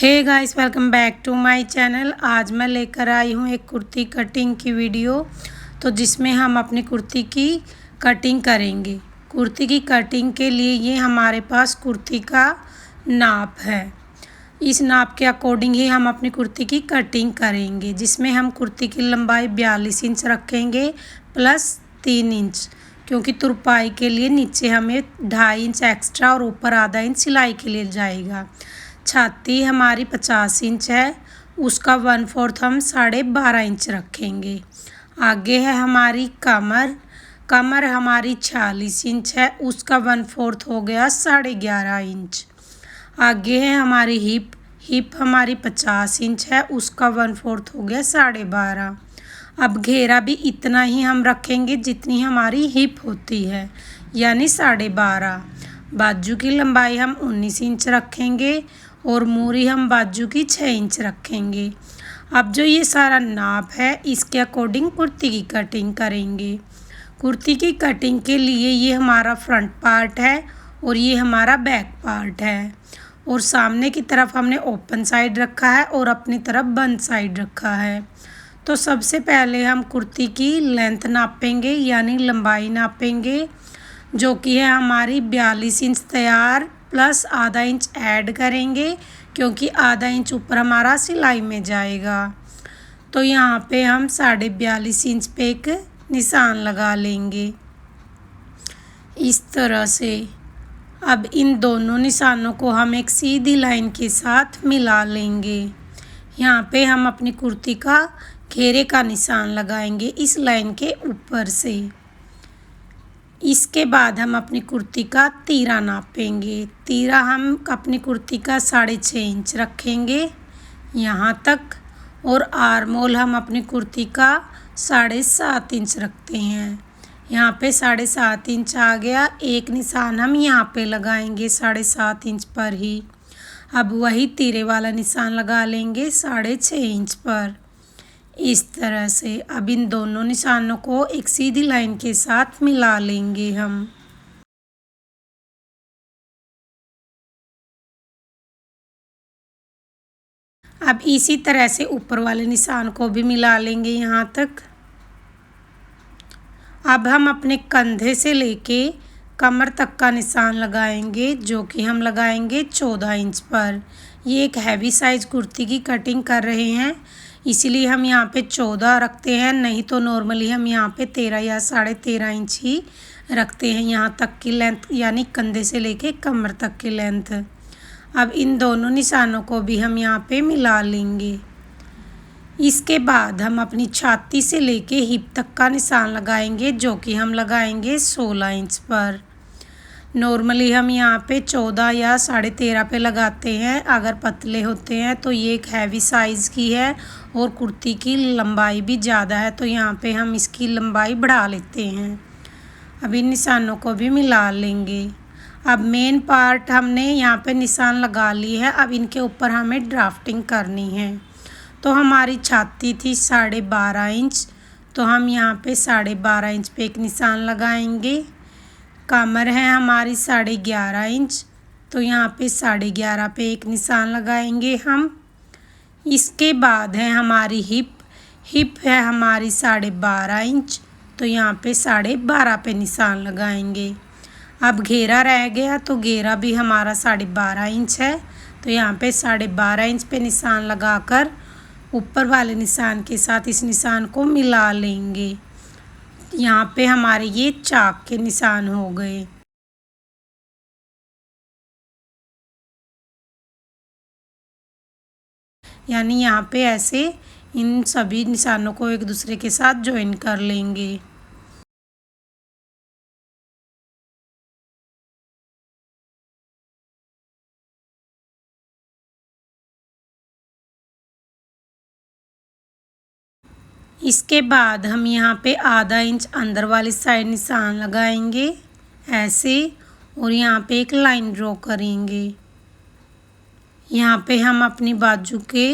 Hey guys, welcome back to my channel. आज मैं लेकर आई हूँ एक कुर्ती कटिंग की वीडियो, तो जिसमें हम अपनी कुर्ती की कटिंग करेंगे। कुर्ती की कटिंग के लिए ये हमारे पास कुर्ती का नाप है। इस नाप के अकॉर्डिंग ही हम अपनी कुर्ती की कटिंग करेंगे, जिसमें हम कुर्ती की लंबाई 42 इंच रखेंगे प्लस 3 इंच, क्योंकि तुरपाई के लिए नीचे हमें 2.5 इंच एक्स्ट्रा और ऊपर आधा इंच सिलाई के लिए जाएगा। छाती हमारी 50 इंच है, उसका 1/4 हम 12.5 इंच रखेंगे। आगे है हमारी कमर हमारी 46 इंच है, उसका 1/4 हो गया 11.5 इंच। आगे है हमारी हिप हमारी 50 इंच है, उसका 1/4 हो गया 12.5। अब घेरा भी इतना ही हम रखेंगे जितनी हमारी हिप होती है, यानी 12.5। बाजू की लंबाई हम 19 इंच रखेंगे और मूरी हम बाजू की 6 इंच रखेंगे। अब जो ये सारा नाप है, इसके अकॉर्डिंग कुर्ती की कटिंग करेंगे। कुर्ती की कटिंग के लिए ये हमारा फ्रंट पार्ट है और ये हमारा बैक पार्ट है, और सामने की तरफ हमने ओपन साइड रखा है और अपनी तरफ बंद साइड रखा है। तो सबसे पहले हम कुर्ती की लेंथ नापेंगे, यानी लंबाई नापेंगे, जो कि है हमारी 42 इंच तैयार प्लस आधा इंच ऐड करेंगे, क्योंकि आधा इंच ऊपर हमारा सिलाई में जाएगा। तो यहाँ पे हम 42.5 इंच पे एक निशान लगा लेंगे इस तरह से। अब इन दोनों निशानों को हम एक सीधी लाइन के साथ मिला लेंगे। यहाँ पे हम अपनी कुर्ती का घेरे का निशान लगाएंगे इस लाइन के ऊपर से। इसके बाद हम अपनी कुर्ती का तीरा नापेंगे। तीरा हम अपनी कुर्ती का 6.5 इंच रखेंगे यहाँ तक, और आर्मोल हम अपनी कुर्ती का 7.5 इंच रखते हैं। यहाँ पे 7.5 इंच आ गया। एक निशान हम यहाँ पे लगाएंगे 7.5 इंच पर ही। अब वही तीरे वाला निशान लगा लेंगे 6.5 इंच पर, इस तरह से। अब इन दोनों निशानों को एक सीधी लाइन के साथ मिला लेंगे हम। अब इसी तरह से ऊपर वाले निशान को भी मिला लेंगे यहाँ तक। अब हम अपने कंधे से लेके कमर तक का निशान लगाएंगे, जो कि हम लगाएंगे 14 इंच पर। ये एक हैवी साइज कुर्ती की कटिंग कर रहे हैं, इसीलिए हम यहाँ पे 14 रखते हैं, नहीं तो नॉर्मली हम यहाँ पे 13 या 13.5 इंच ही रखते हैं यहाँ तक की लेंथ, यानी कंधे से लेके कमर तक की लेंथ। अब इन दोनों निशानों को भी हम यहाँ पे मिला लेंगे। इसके बाद हम अपनी छाती से लेके हिप तक का निशान लगाएंगे, जो कि हम लगाएंगे 16 इंच पर। नॉर्मली हम यहाँ पे 14 या 13.5 पे लगाते हैं। अगर पतले होते हैं तो ये एक हैवी साइज़ की है और कुर्ती की लंबाई भी ज़्यादा है, तो यहाँ पे हम इसकी लंबाई बढ़ा लेते हैं। अब इन निशानों को भी मिला लेंगे। अब मेन पार्ट हमने यहाँ पे निशान लगा ली है। अब इनके ऊपर हमें ड्राफ्टिंग करनी है। तो हमारी छाती थी 12.5 इंच, तो हम यहाँ पे 12.5 इंच पे एक निशान लगाएंगे। कमर है हमारी 11.5 इंच, तो यहाँ पे 11.5 पे एक निशान लगाएंगे हम। इसके बाद है हमारी हिप है हमारी 12.5 इंच, तो यहाँ पे 12.5 पे निशान लगाएंगे। अब घेरा रह गया, तो घेरा भी हमारा 12.5 इंच है, तो यहाँ पे 12.5 इंच पे निशान लगाकर ऊपर वाले निशान के साथ इस निशान को मिला लेंगे। यहाँ पे हमारे ये चाक के निशान हो गए। यानी यहाँ पे ऐसे इन सभी निशानों को एक दूसरे के साथ ज्वाइन कर लेंगे। इसके बाद हम यहाँ पे आधा इंच अंदर वाली साइड निशान लगाएंगे ऐसे, और यहाँ पे एक लाइन ड्रॉ करेंगे। यहाँ पे हम अपनी बाजू के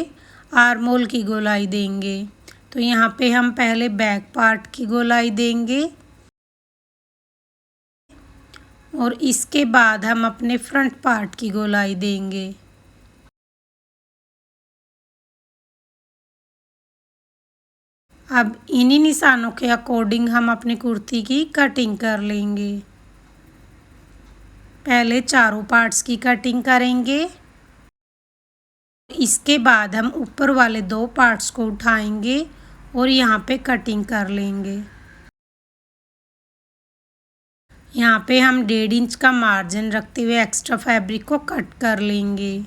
आर्मोल की गोलाई देंगे। तो यहाँ पे हम पहले बैक पार्ट की गोलाई देंगे, और इसके बाद हम अपने फ्रंट पार्ट की गोलाई देंगे। अब इन्हीं निशानों के अकॉर्डिंग हम अपनी कुर्ती की कटिंग कर लेंगे। पहले चारों पार्ट्स की कटिंग करेंगे। इसके बाद हम ऊपर वाले 2 पार्ट्स को उठाएंगे और यहाँ पे कटिंग कर लेंगे। यहाँ पे हम 1.5 इंच का मार्जिन रखते हुए एक्स्ट्रा फैब्रिक को कट कर लेंगे।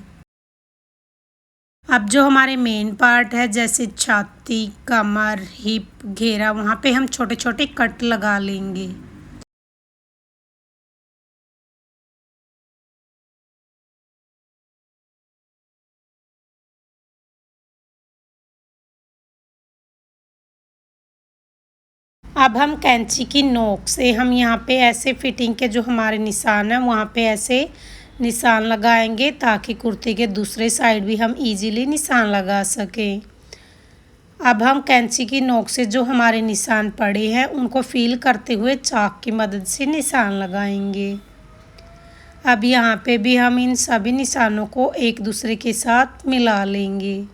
अब जो हमारे मेन पार्ट है जैसे छाती, कमर, हिप, घेरा, वहाँ पे हम छोटे छोटे कट लगा लेंगे। अब हम कैंची की नोक से हम यहाँ पे ऐसे फिटिंग के जो हमारे निशान हैं वहाँ पे ऐसे निशान लगाएंगे ताकि कुर्ती के दूसरे साइड भी हम इजीली निशान लगा सकें। अब हम कैंची की नोक से जो हमारे निशान पड़े हैं उनको फील करते हुए चाक की मदद से निशान लगाएंगे। अब यहाँ पे भी हम इन सभी निशानों को एक दूसरे के साथ मिला लेंगे।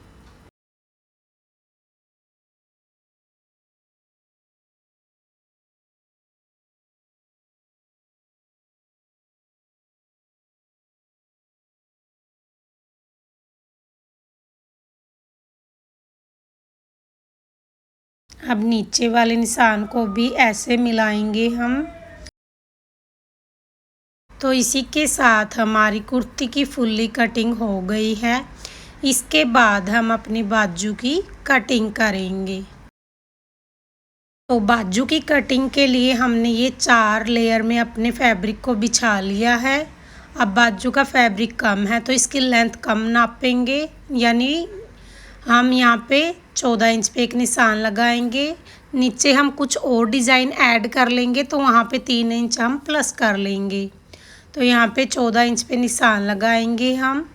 अब नीचे वाले निशान को भी ऐसे मिलाएंगे हम। तो इसी के साथ हमारी कुर्ती की फुल्ली कटिंग हो गई है। इसके बाद हम अपनी बाजू की कटिंग करेंगे। तो बाजू की कटिंग के लिए हमने ये 4 लेयर में अपने फैब्रिक को बिछा लिया है। अब बाजू का फैब्रिक कम है तो इसकी लेंथ कम नापेंगे, यानी हम यहाँ पे 14 इंच पे एक निशान लगाएंगे। नीचे हम कुछ और डिज़ाइन ऐड कर लेंगे तो वहाँ पे 3 इंच हम प्लस कर लेंगे। तो यहाँ पे 14 इंच पे निशान लगाएंगे हम।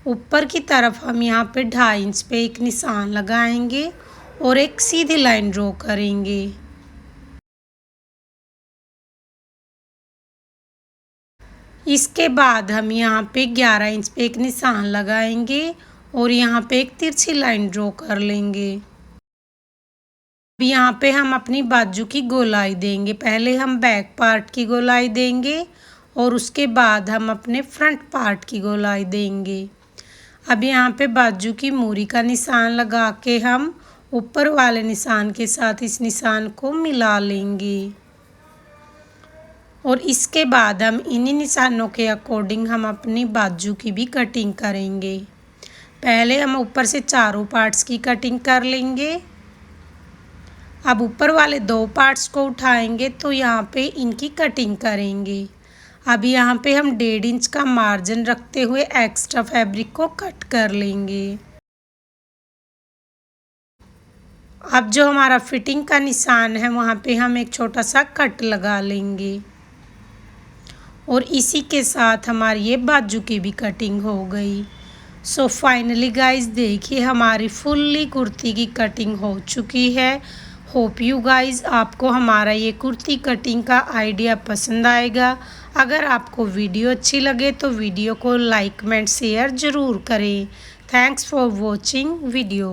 ऊपर की तरफ हम यहाँ पे 2.5 इंच पे एक निशान लगाएंगे और एक सीधी लाइन ड्रॉ करेंगे। इसके बाद हम यहाँ पे 11 इंच पे एक निशान लगाएंगे और यहाँ पे एक तिरछी लाइन ड्रॉ कर लेंगे। अब यहाँ पे हम अपनी बाजू की गोलाई देंगे। पहले हम बैक पार्ट की गोलाई देंगे और उसके बाद हम अपने फ्रंट पार्ट की गोलाई देंगे। अब यहाँ पे बाजू की मूरी का निशान लगा के हम ऊपर वाले निशान के साथ इस निशान को मिला लेंगे और इसके बाद हम इन्हीं निशानों के अकॉर्डिंग हम अपनी बाजू की भी कटिंग करेंगे। पहले हम ऊपर से चारों पार्ट्स की कटिंग कर लेंगे। अब ऊपर वाले 2 पार्ट्स को उठाएंगे तो यहाँ पे इनकी कटिंग करेंगे। अब यहाँ पे हम 1.5 इंच का मार्जिन रखते हुए एक्स्ट्रा फैब्रिक को कट कर लेंगे। अब जो हमारा फिटिंग का निशान है वहाँ पे हम एक छोटा सा कट लगा लेंगे और इसी के साथ हमारी ये बाजू की भी कटिंग हो गई। सो फाइनली गाइस देखिए हमारी फुल्ली कुर्ती की कटिंग हो चुकी है। होप यू गाइस आपको हमारा ये कुर्ती कटिंग का आइडिया पसंद आएगा। अगर आपको वीडियो अच्छी लगे तो वीडियो को लाइक कमेंट शेयर ज़रूर करें। Thanks for watching video.